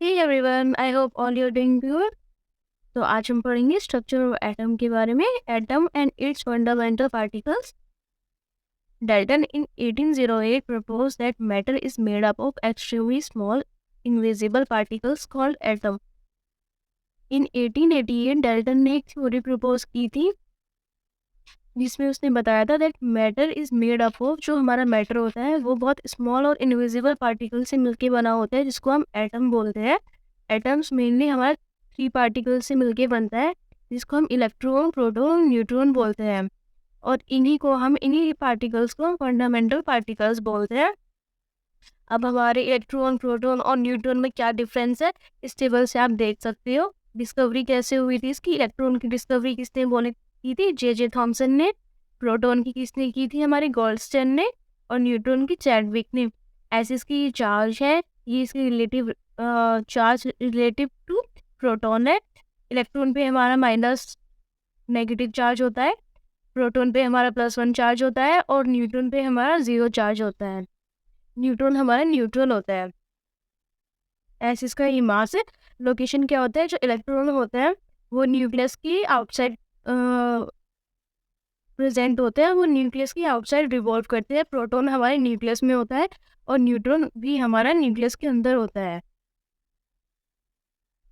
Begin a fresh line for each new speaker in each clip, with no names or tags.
Hey everyone, I hope all you're doing good. तो आज हम पढ़ेंगे स्ट्रक्चर ऑफ एटम के बारे में, atom and its fundamental particles. Dalton in 1808 proposed that matter is made up of extremely small invisible particles called atom. In 1888 Dalton ने एक theory propose की थी जिसमें उसने बताया था that matter is made up of, जो हमारा मैटर होता है वो बहुत स्मॉल और इनविजिबल पार्टिकल से मिलके बना होता है जिसको हम एटम बोलते हैं. एटम्स मेनली हमारा 3 पार्टिकल से मिलके बनता है जिसको हम इलेक्ट्रॉन, प्रोटॉन, न्यूट्रॉन बोलते हैं. और इन्हीं पार्टिकल्स को फंडामेंटल पार्टिकल्स बोलते हैं. अब हमारे इलेक्ट्रॉन, प्रोटॉन और न्यूट्रॉन में क्या डिफरेंस है इस टेबल से आप देख सकते हो. डिस्कवरी कैसे हुई थी इसकी? इलेक्ट्रॉन की डिस्कवरी किसने की थी? जे थॉमसन ने. प्रोटॉन की किसने की थी? हमारे गोल्डस्टेन ने. और न्यूट्रॉन की चैडविक ने. ऐसे इसकी चार्ज है, ये इसकी relative charge relative to proton है. इलेक्ट्रॉन पे हमारा माइनस नेगेटिव चार्ज होता है, प्रोटॉन पे हमारा +1 चार्ज होता है और न्यूट्रॉन पे हमारा 0 चार्ज होता है. न्यूट्रॉन हमारा न्यूट्रल होता है. ऐसे इसका ये मास है. लोकेशन क्या होता है? जो इलेक्ट्रॉन होता है वो न्यूक्लियस की आउटसाइड प्रेजेंट होते हैं, वो न्यूक्लियस की आउटसाइड रिवॉल्व करते हैं. प्रोटॉन हमारे न्यूक्लियस में होता है और न्यूट्रॉन भी हमारा न्यूक्लियस के अंदर होता है.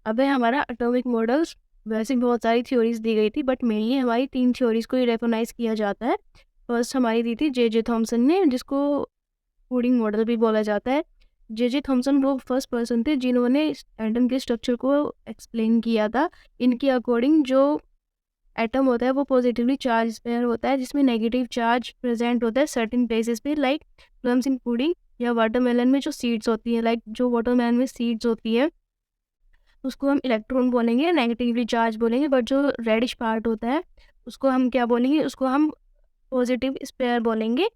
अब है हमारा एटॉमिक मॉडल्स. वैसे बहुत सारी थ्योरीज दी गई थी बट मेनली हमारी 3 थ्योरीज को ही रिकॉग्नाइज किया जाता है. फर्स्ट हमारी दी थी जे थॉमसन ने, जिसको कोडिंग मॉडल भी बोला जाता है. जे थॉमसन वो फर्स्ट पर्सन थे जिन्होंने एटम के स्ट्रक्चर को एक्सप्लेन किया था. इनके अकॉर्डिंग जो एटम होता है वो पॉजिटिवली चार्ज पेयर होता है जिसमें नेगेटिव चार्ज प्रेजेंट होता है सर्टेन प्लेसेस पे, लाइक प्लम्स इन पुडिंग या वाटरमेलन में जो सीड्स होती है, लाइक जो वाटरमेलन में सीड्स होती है उसको हम इलेक्ट्रॉन बोलेंगे, नेगेटिवली चार्ज बोलेंगे. बट जो रेडिश पार्ट होता है उसको हम क्या बोलेंगे? उसको हम पॉजिटिव स्पेयर बोलेंगे.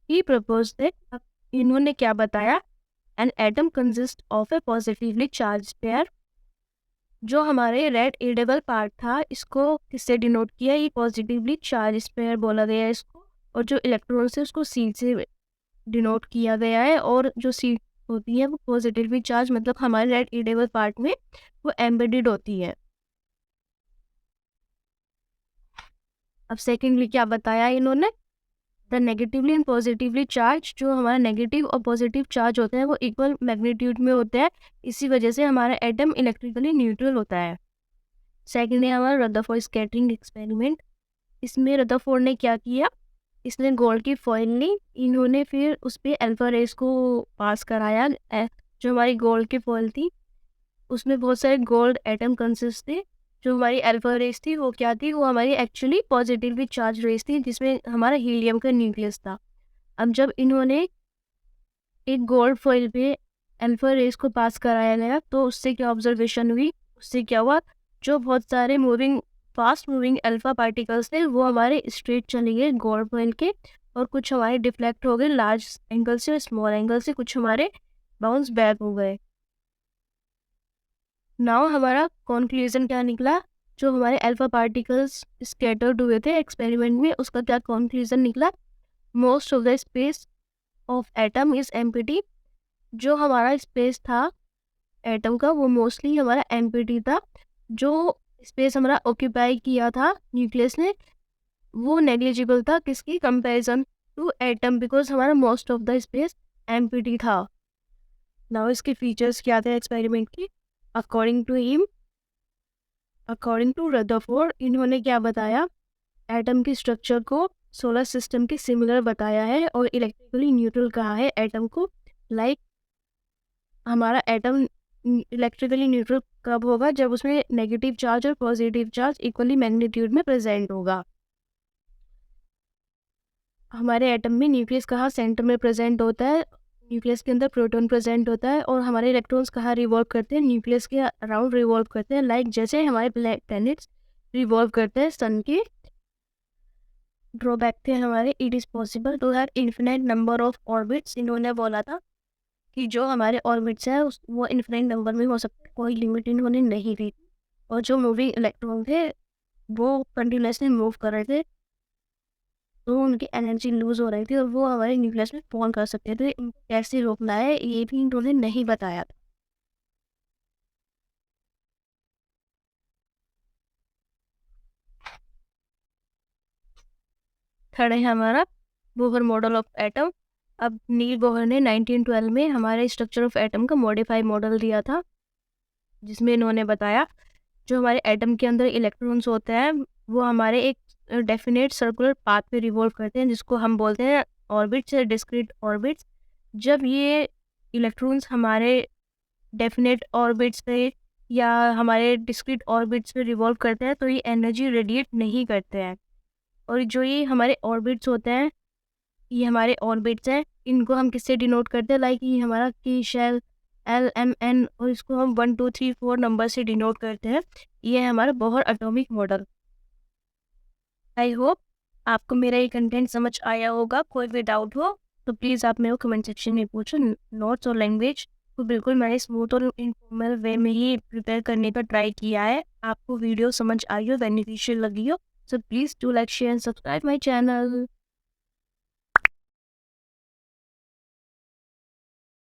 ही प्रपोज दैट, इन्होंने क्या बताया? An atom consist of a positively charged sphere. जो हमारे रेड एडेबल पार्ट था इसको किससे डिनोट किया? ये पॉजिटिवली चार्ज स्पेयर बोला गया है इसको. और जो इलेक्ट्रॉन से उसको सी से डिनोट किया गया है. और जो सी होती है वो पॉजिटिवली चार्ज, मतलब हमारे रेड एडेबल पार्ट में वो एम्बेडेड होती है. अब सेकेंडली क्या बताया इन्होंने? The negatively and positively charge, जो हमारा नेगेटिव और पॉजिटिव चार्ज होते हैं वो इक्वल मैग्नीट्यूड में होते हैं. इसी वजह से हमारा एटम इलेक्ट्रिकली न्यूट्रल होता है. सेकेंड है हमारा रदरफोर्ड स्कैटरिंग एक्सपेरिमेंट. इसमें रदरफोर्ड ने क्या किया? इसने गोल्ड की फॉइल ली, इन्होंने फिर उस पर अल्फा रेस को पास कराया. जो हमारी गोल्ड की फॉइल थी उसमें बहुत सारे गोल्ड एटम कंसिस्ट थे. जो हमारी अल्फा रेस थी वो क्या थी? वो हमारी एक्चुअली पॉजिटिवली चार्ज रेस थी जिसमें हमारा हीलियम का न्यूक्लियस था. अब जब इन्होंने एक गोल्ड फॉइल पे अल्फा रेस को पास कराया गया तो उससे क्या ऑब्जर्वेशन हुई? उससे क्या हुआ? जो बहुत सारे फास्ट मूविंग अल्फा पार्टिकल्स थे वो हमारे स्ट्रेट चले गए गोल्ड फॉइल के, और कुछ हमारे डिफ्लेक्ट हो गए लार्ज एंगल से और स्मॉल एंगल से, कुछ हमारे बाउंस बैक हो गए. नाउ हमारा कंक्लूजन क्या निकला? जो हमारे अल्फा पार्टिकल्स स्कैटर्ड हुए थे एक्सपेरिमेंट में उसका क्या कंक्लूजन निकला? Most of the space of atom is empty. जो हमारा स्पेस था एटम का वो मोस्टली हमारा एम्प्टी था. जो स्पेस हमारा ऑक्यूपाई किया था न्यूक्लियस ने वो नेग्लिजिबल था किसकी कंपैरिजन टू एटम, बिकॉज हमारा most of the space empty था. नाउ इसके फीचर्स क्या थे एक्सपेरिमेंट की? अकॉर्डिंग टू रदरफोर्ड, इन्होंने क्या बताया? एटम की स्ट्रक्चर को सोलर सिस्टम के सिमिलर बताया है और इलेक्ट्रिकली न्यूट्रल कहा है एटम को. लाइक हमारा एटम इलेक्ट्रिकली न्यूट्रल कब होगा? जब उसमें नेगेटिव चार्ज और पॉजिटिव चार्ज इक्वली मैग्नीट्यूड में प्रेजेंट होगा. हमारे एटम में न्यूक्लियस कहाँ सेंटर में प्रेजेंट होता है? न्यूक्लियस के अंदर प्रोटॉन प्रेजेंट होता है. और हमारे इलेक्ट्रॉन्स कहाँ रिवॉल्व करते हैं? न्यूक्लियस के अराउंड रिवॉल्व करते हैं, लाइक जैसे हमारे प्लैनेट्स रिवॉल्व करते हैं सन के. ड्रॉबैक थे हमारे, it is possible to have infinite number of orbits. इन्होंने बोला था कि जो हमारे ऑर्बिट्स है वो इन्फिनाइट नंबर में हो सकते हैं, कोई लिमिट इन्होंने नहीं दी. और जो मूविंग इलेक्ट्रॉन थे वो कंटिन्यूसली मूव कर रहे थे. तो उनकी एनर्जी लूज़ हो रही थी और वो हमारे न्यूक्लियस में फॉर्म कर सकते थे। इनको कैसे रोकना है ये भी इन्होंने नहीं बताया था। थर्ड है हमारा बोहर मॉडल ऑफ एटम। अब नील बोहर ने 1912 में हमारे स्ट्रक्चर ऑफ एटम का मॉडिफाइड मॉडल दिया था, जिसमें इन्होंने बताया जो हमारे एटम के अंदर इलेक्ट्रॉन्स होते हैं वो हमारे एक डेफिनेट सर्कुलर पाथ पे रिवॉल्व करते हैं, जिसको हम बोलते हैं ऑर्बिट्स या डिस्क्रीट ऑर्बिट्स। जब ये इलेक्ट्रॉन्स हमारे डेफिनेट ऑर्बिट्स पे या हमारे डिस्क्रीट ऑर्बिट्स पे रिवॉल्व करते हैं तो ये एनर्जी रेडिएट नहीं करते हैं। और जो ये हमारे ऑर्बिट्स होते हैं, ये हमारे ऑर्बिट्स हैं, इनको हम किससे डिनोट करते हैं, लाइक ये हमारा की शेल LMN, और इसको हम 1 2 3 4 नंबर से डिनोट करते हैं। ये है हमारा Bohr atomic model. I hope आपको मेरा ये कंटेंट समझ आया होगा। कोई भी डाउट हो तो प्लीज़ आप मेरे को कमेंट सेक्शन में पूछो। नोट्स और लैंग्वेज तो बिल्कुल मैंने स्मूथ और इनफॉर्मल वे में ही प्रिपेयर करने का ट्राई किया है। आपको वीडियो समझ आई हो, बेनिफिशियल लगी हो, so please do like, share and subscribe my channel.